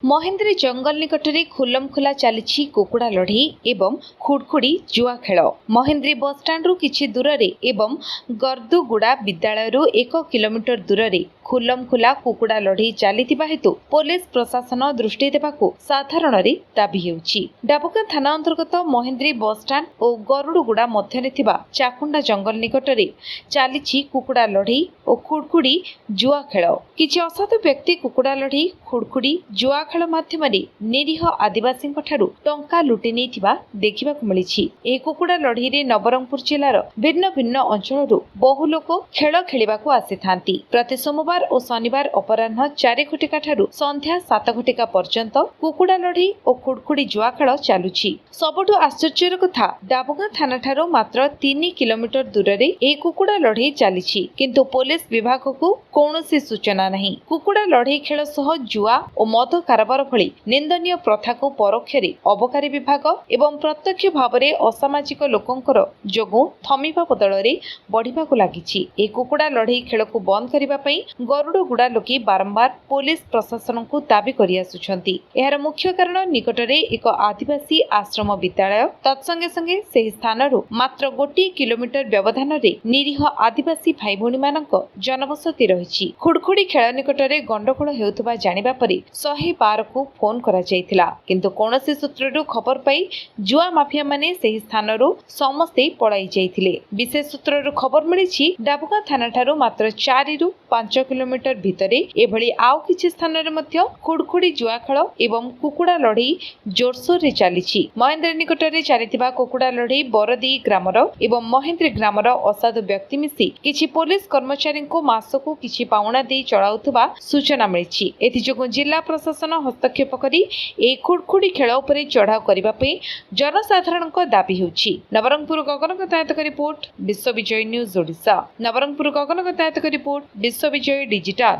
महेन्द्री जंगल निकटरे खुलमखुला चली कुकुड़ा लड़ई एवं खुड़खुड़ी जुआ खेल। महेन्द्री बसस्टाण्रु किछि दूरे एवं गर्दुगुड़ा विद्यालय 1 किलोमीटर दूरे खुलमखुला कुकुड़ा लड़ई चली हेतु पुलिस प्रशासन दृष्टि देवाकू साधारण दाबी हेउछि। डाबुगां थाना अंतर्गत महेन्द्री बसस्टाण्ड और गरुड़गुड़ा मध्य चाकुंडा जंगल निकटरे चली कुकुड़ा लड़ई और खुड़खुड़ी जुआ खेल। किछि असाधु व्यक्ति कुकुड़ा लड़ई खुड़खुड़ी जुआ खेल माध्यम निरीह आदिवासी टंका लुटि नहीं देखा मिली। कुकुड़ा लड़ई रे नवरंगपुर जिलार भिन्न भिन्न अंचल बहु लोक खेल खेलने आसी था। प्रति सोमवार और शनिवार अपराह्न 4 घटिका ठारू संध्या 7 घटिका पर्यंत कुकुड़ा लड़ई और खुड़खुड़ी जुआ खेल चलुछि। सबुठु आश्चर्यर कथा डाबुगां थाना ठारू मात्र 3 किलोमीटर दूर में कुकुड़ा लड़ई चली किंतु पुलिस विभाग को कौनसी सूचना नहीं। कुकुड़ा लड़ई खेल सह जुआ और मद कारबार भली निंदनीय प्रथा को परोक्ष अबकारी विभाग एवं प्रत्यक्ष भाव में असामाजिक लोकंकर जोगु थमिबा बदल बढ़िबा लगी। कुकुड़ा लड़ई खेल को बंद करने गरुड़गुड़ा लोके बारंबार पुलिस प्रशासन को दाबी करि आसुछंती। एहार मुख्य कारण निकटरे एक आदिवासी आश्रम विद्यालय तत्संगे संगे ସେହି ସ୍ଥାନରୁ ମାତ୍ର 1 କିଲୋମିଟର ବ୍ୟବଧାନରେ ନିରୀହ ଆଦିବାସୀ ଭାଇ ଭଉଣୀମାନଙ୍କ ଜନବସତି ରହିଛି। ଖୁଡଖୁଡି ଖେଳ ନିକଟରେ ଗଣ୍ଡଗୋଳ ହେଉଥିବା ଜାଣିବା ପରେ 112 କୁ ଫୋନ କରାଯାଇଥିଲା କିନ୍ତୁ କୌଣସି ସୂତ୍ରରୁ ଖବର ପାଇ ଜୁଆ ମାଫିଆ ମାନେ ସେହି ସ୍ଥାନରୁ ସମସ୍ତେ ପଳାଇ ଯାଇଥିଲେ। ବିଶେଷ ସୂତ୍ରରୁ ଖବର ମିଳିଛି ଡାବୁଗାଁ ଥାନା ଠାରୁ ମାତ୍ର 4 ରୁ 5 କିଲୋମିଟର ଭିତରେ ଏଭଳି ଆଉ କିଛି ସ୍ଥାନରେ ମଧ୍ୟ ଖୁଡଖୁଡି ଜୁଆ ଖେଳ ଏବଂ କୁକୁଡ଼ା ଲଢ଼େଇ ଜୋରସୋରରେ ଚାଲିଛି। ମହେନ୍ଦ୍ର ନିକଟରେ ଚାଲିଥିବା କୁକୁଡ଼ା ଲଢ଼େଇ ବରଦେଇ ଗ୍ରାମର ଏବଂ ମହେନ୍ଦ୍ରୀ ଗ୍ରାମର ଅସାଧୁ ବ୍ୟକ୍ତି ମିଶି କିଛି ପୋଲିସ କର୍ମଚାରୀଙ୍କୁ ମାସକୁ କିଛି ପାଉଣା ଦେଇ ଚଳାଉଥିବା ସୂଚନା ମିଳିଛି। ଏଥିଯୋଗୁଁ ଜିଲ୍ଲା ପ୍ରଶାସନ ହସ୍ତକ୍ଷେପ କରି ଏହି ଖୁଡଖୁଡି ଖେଳ ଉପରେ ଚଢ଼ାଉ କରିବା ପାଇଁ ଜନସାଧାରଣଙ୍କ ଦାବି ହେଉଛି। ନବରଙ୍ଗପୁର ଗଗନକତାୟତଙ୍କ ରିପୋର୍ଟ ବିଶ୍ୱବିଜୟ ନ୍ୟୁଜ ଓଡ଼ିଶା। ନବରଙ୍ଗପୁର ଗଗନକତାୟତଙ୍କ ରିପୋର୍ଟ ବିଶ୍ୱବିଜୟ डिजिटल।